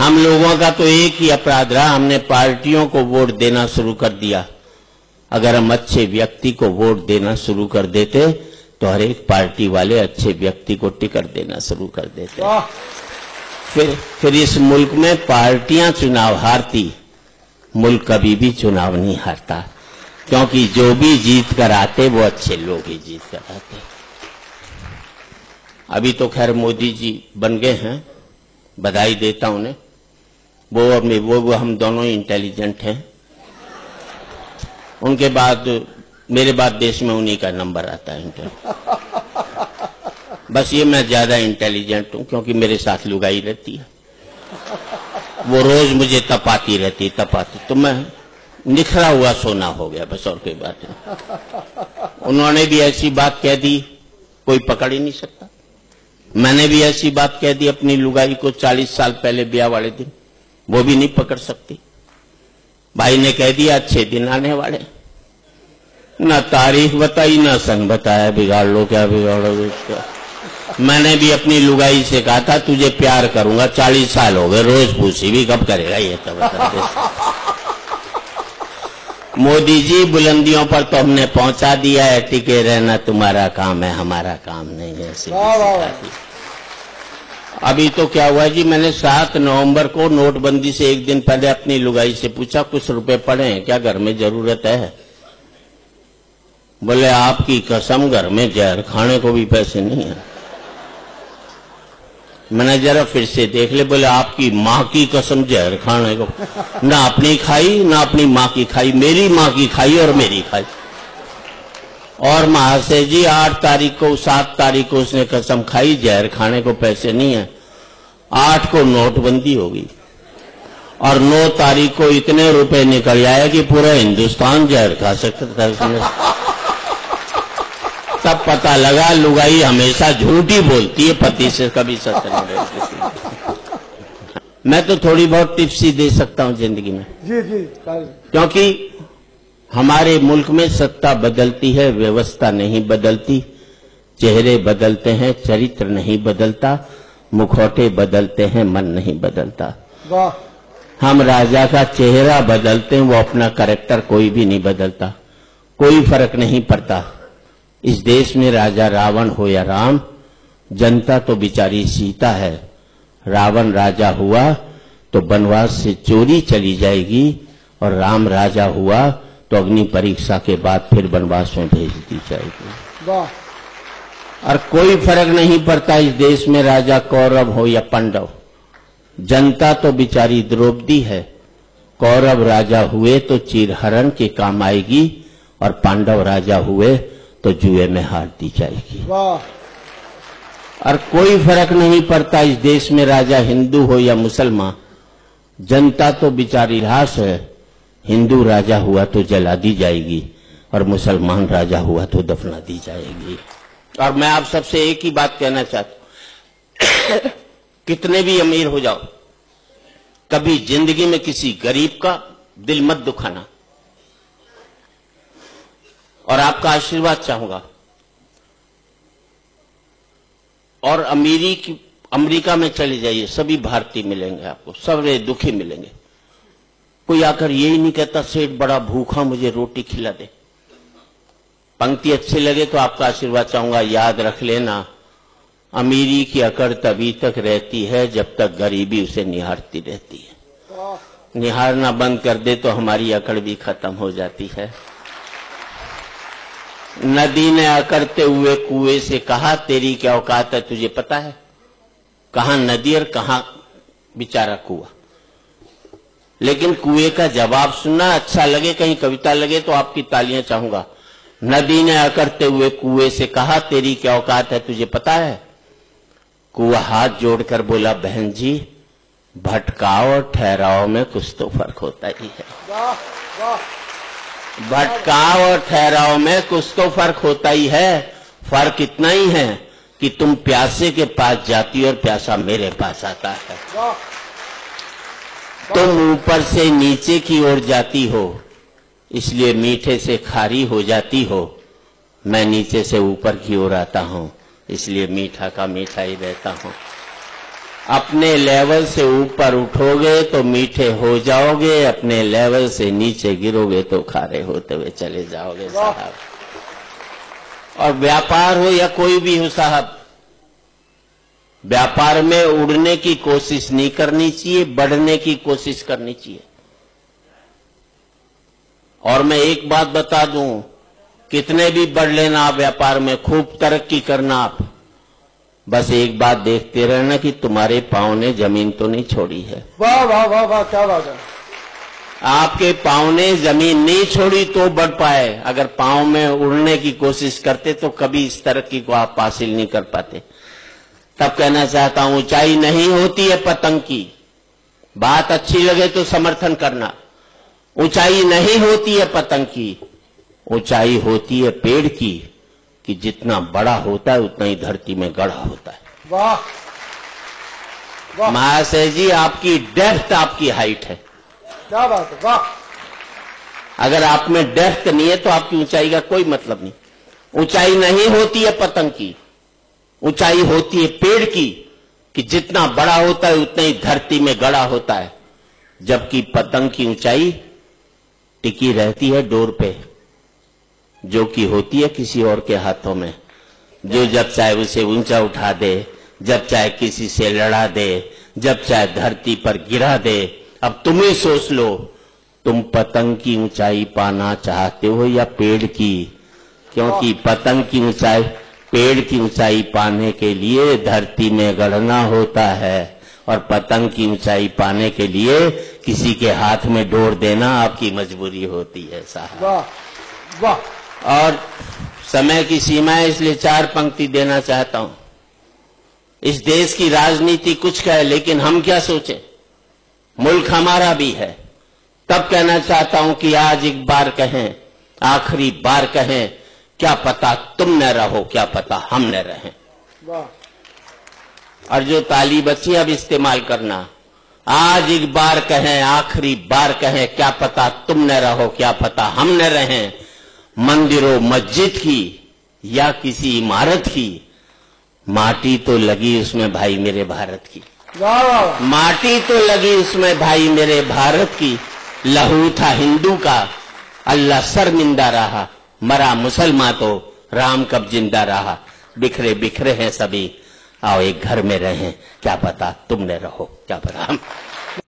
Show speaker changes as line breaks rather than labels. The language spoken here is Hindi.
हम लोगों का तो एक ही अपराध रहा, हमने पार्टियों को वोट देना शुरू कर दिया। अगर हम अच्छे व्यक्ति को वोट देना शुरू कर देते तो हर एक पार्टी वाले अच्छे व्यक्ति को टिकट देना शुरू कर देते। फिर इस मुल्क में पार्टियां चुनाव हारती, मुल्क कभी भी चुनाव नहीं हारता, क्योंकि जो भी जीत कर आते वो अच्छे लोग ही जीत कर आते। अभी तो खैर मोदी जी बन गए हैं, बधाई देता उन्हें। वो हम दोनों ही इंटेलिजेंट हैं। उनके बाद मेरे बाद देश में उन्हीं का नंबर आता है। बस ये मैं ज्यादा इंटेलिजेंट हूं क्योंकि मेरे साथ लुगाई रहती है, वो रोज मुझे तपाती रहती तो मैं निखरा हुआ सोना हो गया, बस और कोई बात नहीं। उन्होंने भी ऐसी बात कह दी कोई पकड़ ही नहीं सकता। मैंने भी ऐसी बात कह दी अपनी लुगाई को 40 साल पहले ब्याह वाले दिन, वो भी नहीं पकड़ सकती। भाई ने कह दिया अच्छे दिन आने वाले, ना तारीख बताई ना सन बताया, बिगाड़ लो क्या बिगाड़ोगे इसका। मैंने भी अपनी लुगाई से कहा था तुझे प्यार करूंगा, 40 साल हो गए, रोज पूछी भी कब करेगा ये तब। मोदी जी बुलंदियों पर तो हमने पहुंचा दिया है, टिके रहना तुम्हारा काम है हमारा काम नहीं है। अभी तो क्या हुआ जी, मैंने 7 नवंबर को नोटबंदी से एक दिन पहले अपनी लुगाई से पूछा कुछ रुपए पड़े हैं क्या, घर में जरूरत है? बोले आपकी कसम घर में जहर खाने को भी पैसे नहीं है। मैंने जरा फिर से देख ले, बोले आपकी माँ की कसम जहर खाने को, ना अपनी खाई ना अपनी माँ की खाई, मेरी माँ की खाई और मेरी खाई। और महाशय जी 8 तारीख को 7 तारीख को उसने कसम खाई जहर खाने को पैसे नहीं है। 8 को नोटबंदी होगी और 9 तारीख को इतने रुपए निकल आए कि पूरा हिंदुस्तान जहर खा सकता था उसने। तब पता लगा लुगाई हमेशा झूठी बोलती है, पति से कभी सच नहीं बोलती। मैं तो थोड़ी बहुत टिप्स ही दे सकता हूं जिंदगी में जी, क्योंकि हमारे मुल्क में सत्ता बदलती है, व्यवस्था नहीं बदलती। चेहरे बदलते हैं, चरित्र नहीं बदलता। मुखौटे बदलते हैं, मन नहीं बदलता। हम राजा का चेहरा बदलते हैं, वो अपना कैरेक्टर कोई भी नहीं बदलता। कोई फर्क नहीं पड़ता। इस देश में राजा रावण हो या राम, जनता तो बिचारी सीता है। रावण राजा हुआ तो वनवास से चोरी चली जाएगी और राम राजा हुआ तो अग्नि परीक्षा के बाद फिर वनवास में भेज दी जाएगी। और कोई फर्क नहीं पड़ता इस देश में राजा कौरव हो या पांडव। जनता तो बिचारी द्रौपदी है। कौरव राजा हुए तो चीरहरण के काम आएगी और पांडव राजा हुए तो जुए में हार दी जाएगी। और कोई फर्क नहीं पड़ता इस देश में राजा हिंदू हो या मुसलमान। जनता तो बिचारी लाश है। हिंदू राजा हुआ तो जला दी जाएगी और मुसलमान राजा हुआ तो दफना दी जाएगी। और मैं आप सबसे एक ही बात कहना चाहता हूं, कितने भी अमीर हो जाओ, कभी जिंदगी में किसी गरीब का दिल मत दुखाना। और आपका आशीर्वाद चाहूंगा। और अमेरिका में चले जाइए, सभी भारतीय मिलेंगे आपको, सब दुखी मिलेंगे। कोई आकर यही नहीं कहता सेठ बड़ा भूखा मुझे रोटी खिला दे। पंक्ति अच्छी लगे तो आपका आशीर्वाद चाहूंगा। याद रख लेना, अमीरी की अकड़ तभी तक रहती है जब तक गरीबी उसे निहारती रहती है। निहारना बंद कर दे तो हमारी अकड़ भी खत्म हो जाती है। नदी ने अकड़ते हुए कुएं से कहा तेरी क्या औकात है तुझे पता है? कहां नदी और कहां बेचारा कुआं। लेकिन कुएं का जवाब सुनना अच्छा लगे, कहीं कविता लगे तो आपकी तालियां चाहूंगा। नदी ने अकड़ते हुए कुएं से कहा तेरी क्या औकात है तुझे पता है? कुआं हाथ जोड़कर बोला बहन जी भटकाव और ठहराव में कुछ तो फर्क होता ही है। भटकाव और ठहराव में कुछ तो फर्क होता ही है। फर्क इतना ही है कि तुम प्यासे के पास जाती और प्यासा मेरे पास आता है। तुम ऊपर से नीचे की ओर जाती हो इसलिए मीठे से खारी हो जाती हो। मैं नीचे से ऊपर की ओर आता हूं इसलिए मीठा का मीठा ही रहता हूं। अपने लेवल से ऊपर उठोगे तो मीठे हो जाओगे, अपने लेवल से नीचे गिरोगे तो खारे होते हुए चले जाओगे साहब। और व्यापार हो या कोई भी हो साहब, व्यापार में उड़ने की कोशिश नहीं करनी चाहिए, बढ़ने की कोशिश करनी चाहिए। और मैं एक बात बता दूं, कितने भी बढ़ लेना आप व्यापार में, खूब तरक्की करना आप, बस एक बात देखते रहना कि तुम्हारे पांव ने जमीन तो नहीं छोड़ी है।
वाह वाह वाह वाह, क्या बात है।
आपके पांव ने जमीन नहीं छोड़ी तो बढ़ पाए, अगर पांव में उड़ने की कोशिश करते तो कभी इस तरक्की को आप हासिल नहीं कर पाते। तब कहना चाहता हूं, ऊंचाई नहीं होती है पतंग की, बात अच्छी लगे तो समर्थन करना। ऊंचाई नहीं होती है पतंग की, ऊंचाई होती है पेड़ की, कि जितना बड़ा होता है उतना ही धरती में गड़ा होता है।
वाह वाह
महाशय जी, आपकी डेप्थ आपकी हाइट है।
क्या बात है, वाह।
अगर आप में डेप्थ नहीं है तो आपकी ऊंचाई का कोई मतलब नहीं। ऊंचाई नहीं होती है पतंग की, ऊंचाई होती है पेड़ की, कि जितना बड़ा होता है उतना ही धरती में गड़ा होता है। जबकि पतंग की ऊंचाई टिकी रहती है डोर पे, जो कि होती है किसी और के हाथों में, जो जब चाहे उसे ऊंचा उठा दे, जब चाहे किसी से लड़ा दे, जब चाहे धरती पर गिरा दे। अब तुम ही सोच लो, तुम पतंग की ऊंचाई पाना चाहते हो या पेड़ की? क्योंकि पतंग की ऊंचाई, पेड़ की ऊंचाई पाने के लिए धरती में गड़ना होता है, और पतंग की ऊंचाई पाने के लिए किसी के हाथ में डोर देना आपकी मजबूरी होती है साहब।
वाह वाह।
और समय की सीमा है, इसलिए 4 पंक्ति देना चाहता हूं। इस देश की राजनीति कुछ कहे, लेकिन हम क्या सोचें, मुल्क हमारा भी है। तब कहना चाहता हूं कि आज एक बार कहें, आखिरी बार कहें, क्या पता तुम न रहो, क्या पता हम न रहें। और जो ताली बची अब इस्तेमाल करना। आज एक बार कहें, आखिरी बार कहें, क्या पता तुम न रहो, क्या पता हम न रहें। मंदिरों मस्जिद की या किसी इमारत की, माटी तो लगी उसमें भाई मेरे भारत की। माटी तो लगी उसमें भाई मेरे भारत की। लहू था हिंदू का, अल्लाह शर्मिंदा रहा, मरा मुसलमान तो राम कब जिंदा रहा। बिखरे बिखरे हैं सभी, आओ एक घर में रहें, क्या पता तुम न रहो, क्या पता हम।